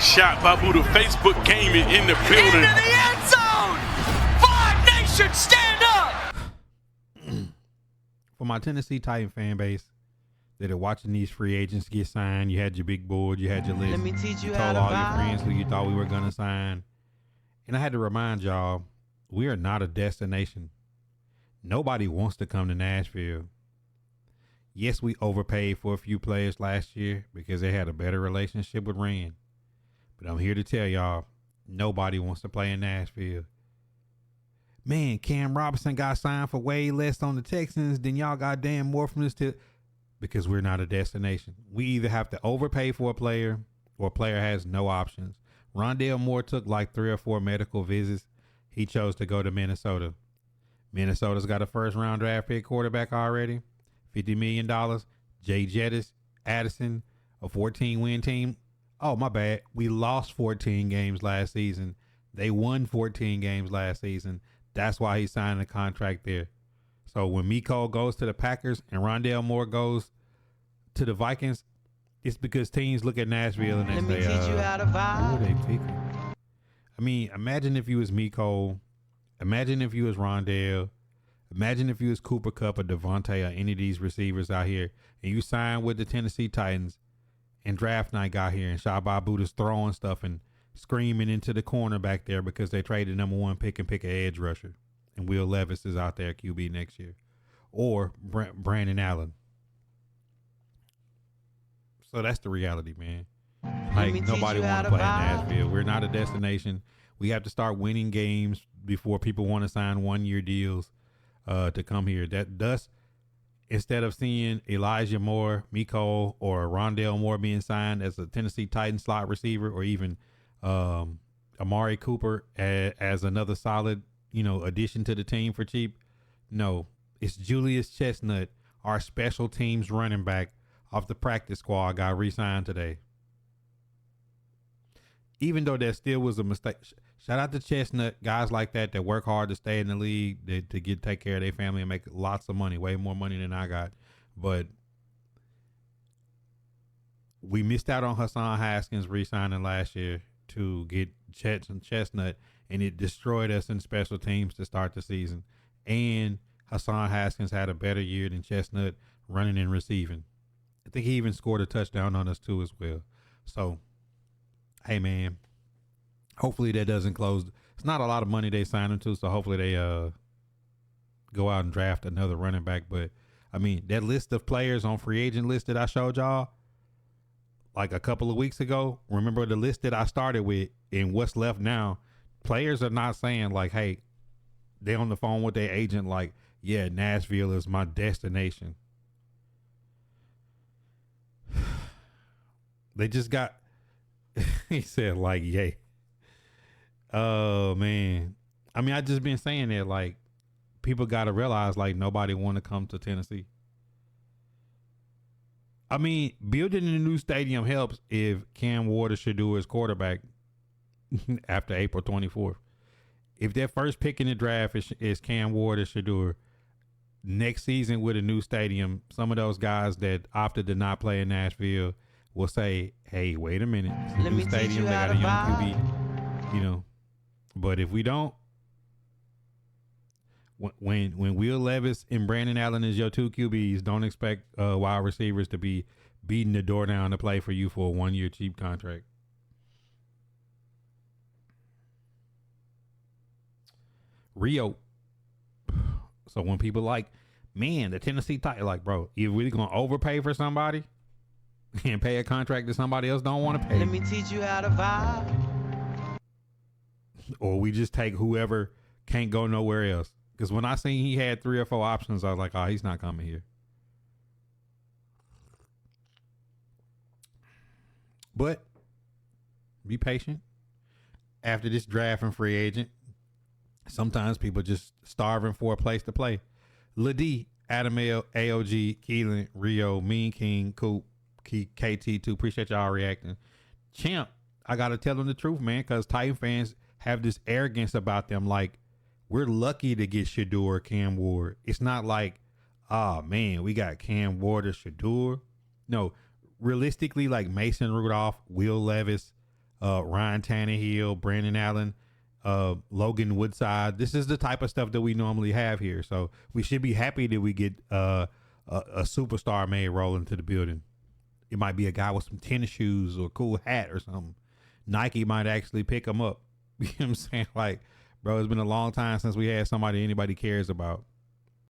Shot by Buddha. Facebook Gaming in the building. Into the end zone! Five Nations, stand up! For my Tennessee Titan fan base that are watching these free agents get signed, you had your big board, you had your list. Let me teach you how told to all your vibe. friends who you thought we were going to sign. And I had to remind y'all, we are not a destination. Nobody wants to come to Nashville. Yes, we overpaid for a few players last year because they had a better relationship with Rand. But I'm here to tell y'all, nobody wants to play in Nashville. Man, Cam Robinson got signed for way less on the Texans than y'all got damn more from this because we're not a destination. We either have to overpay for a player or a player has no options. Rondale Moore took like 3 or 4 medical visits. He chose to go to Minnesota. Minnesota's got a first-round draft pick quarterback already. $50 million. Jay Jettis, Addison, a 14-win team. Oh, my bad. We lost 14 games last season. They won 14 games last season. That's why he signed a contract there. So when Miko goes to the Packers and Rondale Moore goes to the Vikings, it's because teams look at Nashville and they Let me say, teach you how to who vibe. are they picking? I mean, imagine if you was Miko. Imagine if you was Rondale. Imagine if you was Cooper Kupp or Devontae or any of these receivers out here and you signed with the Tennessee Titans and draft night got here and Shabba Buddha's throwing stuff and screaming into the corner back there because they traded number 1 pick and pick an edge rusher. And Will Levis is out there at QB next year. Or Brandon Allen. So that's the reality, man. Like, nobody want to play in Nashville. We're not a destination. We have to start winning games before people want to sign 1-year deals to come here. Thus, instead of seeing Elijah Moore, Miko, or Rondale Moore being signed as a Tennessee Titans slot receiver, or even Amari Cooper as another solid, addition to the team for cheap. No, it's Julius Chestnut, our special teams running back off the practice squad, got re-signed today. Even though that still was a mistake. Shout out to Chestnut, guys like that work hard to stay in the league, to take care of their family and make lots of money, way more money than I got. But we missed out on Hassan Haskins re-signing last year to get Chestnut, and it destroyed us in special teams to start the season. And Hassan Haskins had a better year than Chestnut running and receiving. I think he even scored a touchdown on us too as well. So, hey man, hopefully that doesn't close. It's not a lot of money they signed him to, so hopefully they go out and draft another running back. But I mean, that list of players on free agent list that I showed y'all like a couple of weeks ago, remember the list that I started with and what's left now? Players are not saying like, hey, they on the phone with their agent like, yeah, Nashville is my destination. They just got, he said like, yay. Oh man. I mean, I just been saying that, like, people got to realize like nobody want to come to Tennessee. I mean, building a new stadium helps if Cam Ward should do his quarterback after April 24th. If their first pick in the draft is Cam Ward or Shedeur, next season with a new stadium, some of those guys that opted to not play in Nashville will say, hey, wait a minute. It's a new stadium. They got a young QB, But if we don't, when Will Levis and Brandon Allen is your 2 QBs, don't expect wide receivers to be beating the door down to play for you for a 1-year cheap contract. Rio. So when people like, man, the Tennessee Titans, like, bro, you really gonna overpay for somebody and pay a contract that somebody else don't want to pay? Let me teach you how to vibe. Or we just take whoever can't go nowhere else. Because when I seen he had 3 or 4 options, I was like, oh, he's not coming here. But be patient. After this draft and free agent, sometimes people just starving for a place to play. Ladie, Adam L, AOG, Keelan, Rio, Mean King, Coop, KT2. Appreciate y'all reacting. Champ, I got to tell them the truth, man, because Titan fans have this arrogance about them. Like, we're lucky to get Shedeur, Cam Ward. It's not like, oh, man, we got Cam Ward or Shedeur. No, realistically, like Mason Rudolph, Will Levis, Ryan Tannehill, Brandon Allen, Logan Woodside. This is the type of stuff that we normally have here. So we should be happy that we get a superstar may roll into the building. It might be a guy with some tennis shoes or a cool hat or something. Nike might actually pick him up. You know what I'm saying? Like, bro, it's been a long time since we had somebody anybody cares about.